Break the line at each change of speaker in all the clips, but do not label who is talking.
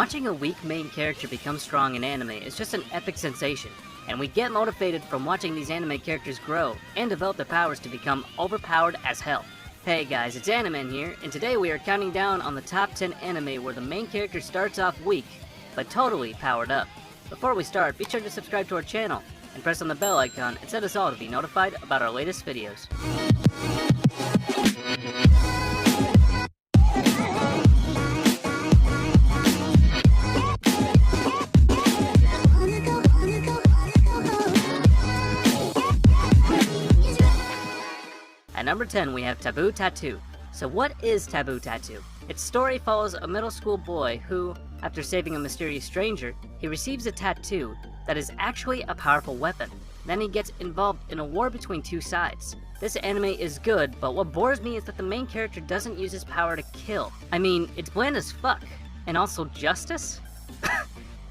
Watching a weak main character become strong in anime is just an epic sensation, and we get motivated from watching these anime characters grow and develop their powers to become overpowered as hell. Hey guys, it's Animan here, and today we are counting down on the top 10 anime where the main character starts off weak, but totally powered up. Before we start, be sure to subscribe to our channel, and press on the bell icon and set us all to be notified about our latest videos. At number 10, we have Taboo Tattoo. So what is Taboo Tattoo? Its story follows a middle school boy who, after saving a mysterious stranger, he receives a tattoo that is actually a powerful weapon. Then he gets involved in a war between two sides. This anime is good, but what bores me is that the main character doesn't use his power to kill. I mean, it's bland as fuck. And also justice?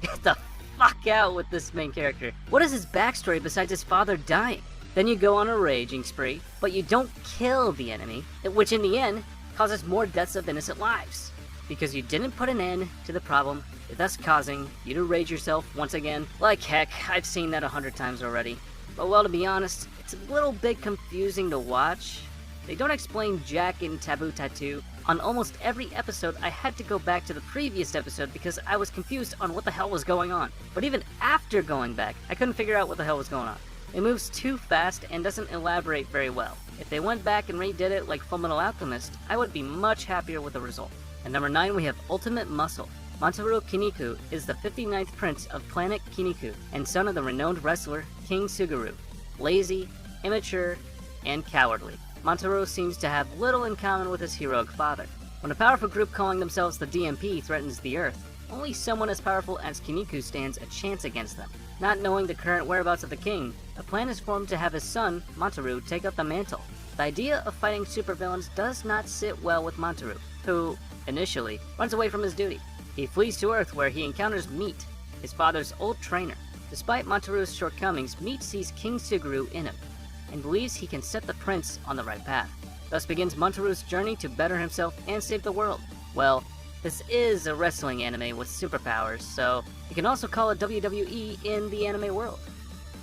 Get the fuck out with this main character. What is his backstory besides his father dying? Then you go on a raging spree, but you don't kill the enemy, which in the end causes more deaths of innocent lives. Because you didn't put an end to the problem, thus causing you to rage yourself once again. Like heck, I've seen that 100 times already. But well, to be honest, it's a little bit confusing to watch. They don't explain jack in Taboo Tattoo. On almost every episode, I had to go back to the previous episode because I was confused on what the hell was going on. But even after going back, I couldn't figure out what the hell was going on. It moves too fast and doesn't elaborate very well. If they went back and redid it like Fullmetal Alchemist, I would be much happier with the result. At number 9, we have Ultimate Muscle. Mantaro Kiniku is the 59th prince of planet Kiniku and son of the renowned wrestler King Suguru. Lazy, immature, and cowardly, Mantaro seems to have little in common with his heroic father. When a powerful group calling themselves the DMP threatens the Earth, only someone as powerful as Kiniku stands a chance against them. Not knowing the current whereabouts of the king, a plan is formed to have his son, Mantaro, take up the mantle. The idea of fighting supervillains does not sit well with Mantaro, who, initially, runs away from his duty. He flees to Earth where he encounters Meat, his father's old trainer. Despite Mantaro's shortcomings, Meat sees King Suguru in him, and believes he can set the prince on the right path. Thus begins Mantaro's journey to better himself and save the world. Well, this is a wrestling anime with superpowers, so you can also call it WWE in the anime world.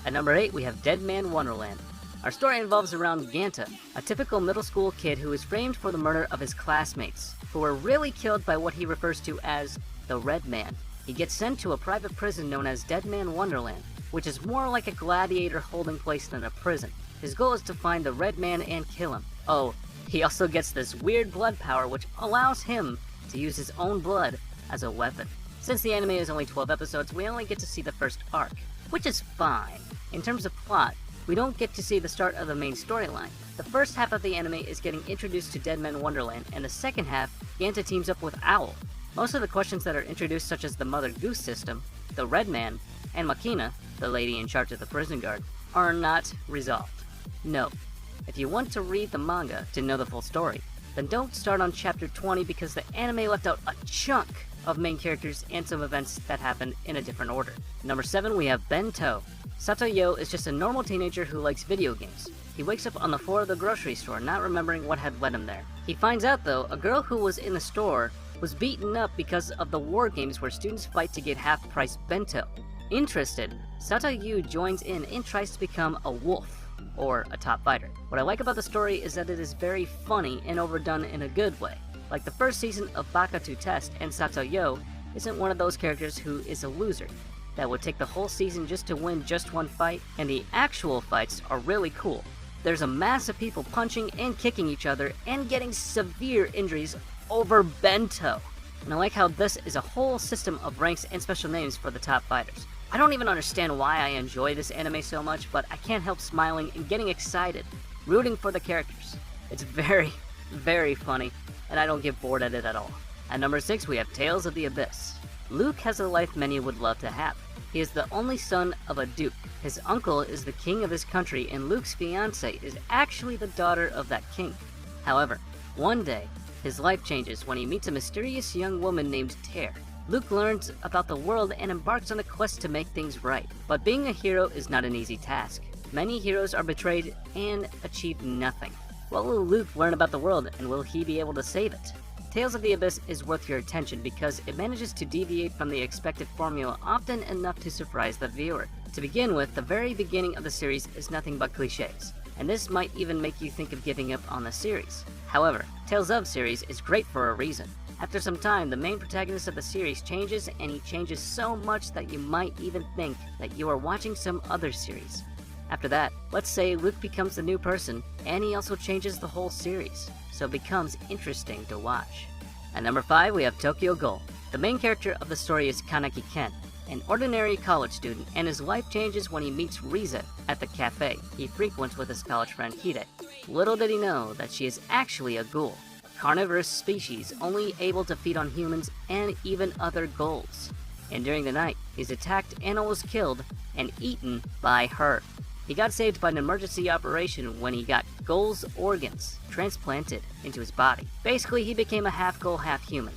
At number 8, we have Dead Man Wonderland. Our story involves around Ganta, a typical middle school kid who is framed for the murder of his classmates, who were really killed by what he refers to as the Red Man. He gets sent to a private prison known as Dead Man Wonderland, which is more like a gladiator holding place than a prison. His goal is to find the Red Man and kill him. Oh, he also gets this weird blood power which allows him to use his own blood as a weapon. Since the anime is only 12 episodes, we only get to see the first arc, which is fine. In terms of plot, we don't get to see the start of the main storyline. The first half of the anime is getting introduced to Dead Man Wonderland, and the second half, Ganta teams up with Owl. Most of the questions that are introduced, such as the Mother Goose system, the Red Man, and Makina, the lady in charge of the prison guard, are not resolved. No. If you want to read the manga to know the full story, then don't start on chapter 20 because the anime left out a chunk of main characters and some events that happened in a different order. Number 7, we have Bento. Satoyo is just a normal teenager who likes video games. He wakes up on the floor of the grocery store not remembering what had led him there. He finds out though, a girl who was in the store was beaten up because of the war games where students fight to get half-price bento. Interested, Satoyo joins in and tries to become a wolf, or a top fighter. What I like about the story is that it is very funny and overdone in a good way. Like the first season of Baka to Test, and Satoyo isn't one of those characters who is a loser that would take the whole season just to win just one fight, and the actual fights are really cool. There's a mass of people punching and kicking each other and getting severe injuries over bento. And I like how this is a whole system of ranks and special names for the top fighters. I don't even understand why I enjoy this anime so much, but I can't help smiling and getting excited, rooting for the characters. It's very, very funny, and I don't get bored at it at all. At number 6, we have Tales of the Abyss. Luke has a life many would love to have. He is the only son of a duke. His uncle is the king of his country, and Luke's fiancée is actually the daughter of that king. However, one day, his life changes when he meets a mysterious young woman named Ter. Luke learns about the world and embarks on a quest to make things right. But being a hero is not an easy task. Many heroes are betrayed and achieve nothing. What will Luke learn about the world, and will he be able to save it? Tales of the Abyss is worth your attention because it manages to deviate from the expected formula often enough to surprise the viewer. To begin with, the very beginning of the series is nothing but cliches, and this might even make you think of giving up on the series. However, Tales of series is great for a reason. After some time, the main protagonist of the series changes, and he changes so much that you might even think that you are watching some other series. After that, let's say Luke becomes the new person, and he also changes the whole series, so it becomes interesting to watch. At number 5, we have Tokyo Ghoul. The main character of the story is Kaneki Ken, an ordinary college student, and his life changes when he meets Riza at the cafe he frequents with his college friend Hide. Little did he know that she is actually a ghoul, a carnivorous species only able to feed on humans and even other ghouls. And during the night, he's attacked and almost killed and eaten by her. He got saved by an emergency operation when he got Ghoul's organs transplanted into his body. Basically, he became a half ghoul, half human.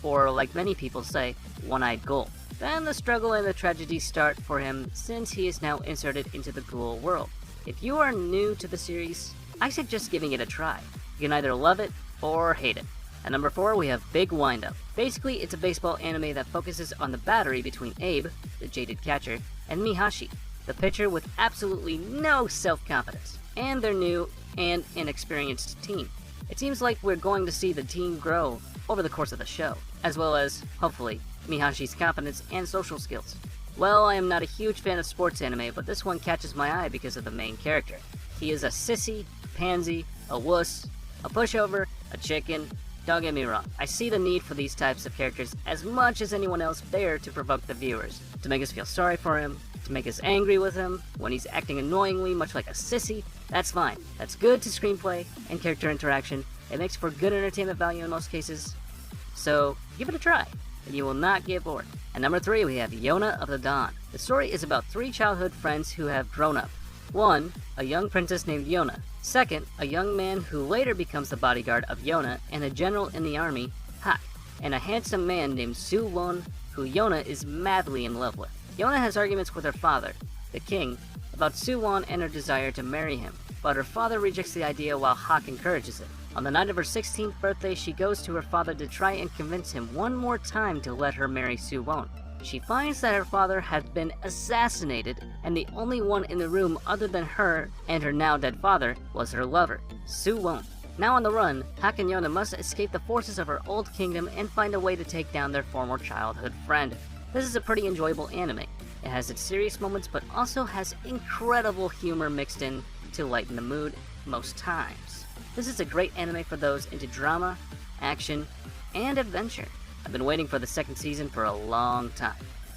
Or, like many people say, one-eyed ghoul. Then the struggle and the tragedy start for him since he is now inserted into the ghoul world. If you are new to the series, I suggest giving it a try. You can either love it or hate it. At number 4, we have Big Windup. Basically, it's a baseball anime that focuses on the battery between Abe, the jaded catcher, and Mihashi, the pitcher with absolutely no self-confidence, and their new and inexperienced team. It seems like we're going to see the team grow over the course of the show, as well as, hopefully, Mihashi's confidence and social skills. Well, I am not a huge fan of sports anime, but this one catches my eye because of the main character. He is a sissy, pansy, a wuss, a pushover, a chicken. Don't get me wrong, I see the need for these types of characters as much as anyone else there to provoke the viewers, to make us feel sorry for him, to make us angry with him when he's acting annoyingly much like a sissy. That's fine. That's good to screenplay and character interaction. It makes for good entertainment value in most cases. So give it a try, and you will not get bored. At number 3, we have Yona of the Dawn. The story is about 3 childhood friends who have grown up. 1, a young princess named Yona. 2nd, a young man who later becomes the bodyguard of Yona and a general in the army, Hak. And a handsome man named Su-won, who Yona is madly in love with. Yona has arguments with her father, the king, about Su-won and her desire to marry him, but her father rejects the idea while Hak encourages it. On the night of her 16th birthday, she goes to her father to try and convince him one more time to let her marry Su-won. She finds that her father had been assassinated, and the only one in the room other than her and her now dead father was her lover, Su-won. Now on the run, Hak and Yona must escape the forces of her old kingdom and find a way to take down their former childhood friend. This is a pretty enjoyable anime. It has its serious moments, but also has incredible humor mixed in to lighten the mood most times. This is a great anime for those into drama, action, and adventure. I've been waiting for the 2nd season for a long time.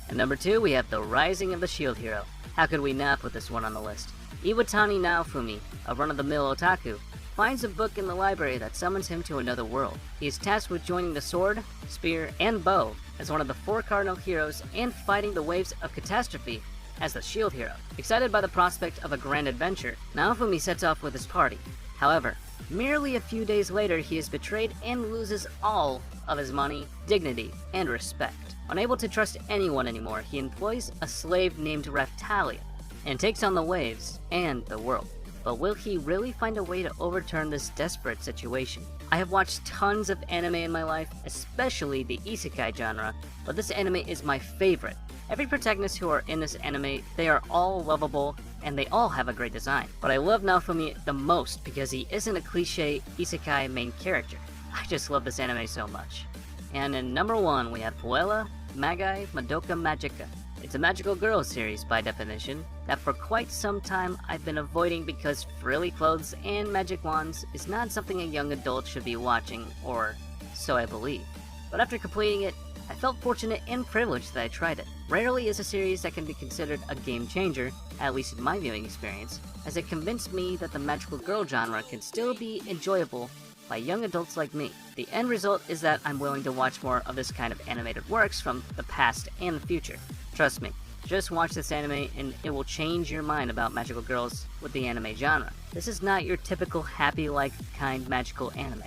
At number 2, we have The Rising of the Shield Hero. How could we not put this one on the list? Iwatani Naofumi, a run-of-the-mill otaku, finds a book in the library that summons him to another world. He is tasked with joining the sword, spear, and bow as one of the 4 cardinal heroes and fighting the waves of catastrophe as the shield hero. Excited by the prospect of a grand adventure, Naofumi sets off with his party. However, merely a few days later, he is betrayed and loses all of his money, dignity, and respect. Unable to trust anyone anymore, he employs a slave named Raftalia and takes on the waves and the world. But will he really find a way to overturn this desperate situation? I have watched tons of anime in my life, especially the isekai genre, but this anime is my favorite. Every protagonist who are in this anime, they are all lovable, and they all have a great design. But I love Naofumi the most because he isn't a cliche isekai main character. I just love this anime so much. And in number 1, we have Puella Magi Madoka Magica. It's a magical girl series by definition that for quite some time I've been avoiding because frilly clothes and magic wands is not something a young adult should be watching, or so I believe. But after completing it, I felt fortunate and privileged that I tried it. Rarely is a series that can be considered a game changer, at least in my viewing experience, as it convinced me that the magical girl genre can still be enjoyable by young adults like me. The end result is that I'm willing to watch more of this kind of animated works from the past and the future. Trust me, just watch this anime and it will change your mind about magical girls with the anime genre. This is not your typical happy-like kind magical anime.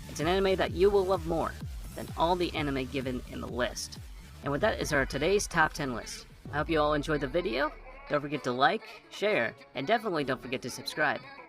It's an anime that you will love more than all the anime given in the list. And with that is our today's top 10 list. I hope you all enjoyed the video. Don't forget to like, share, and definitely don't forget to subscribe.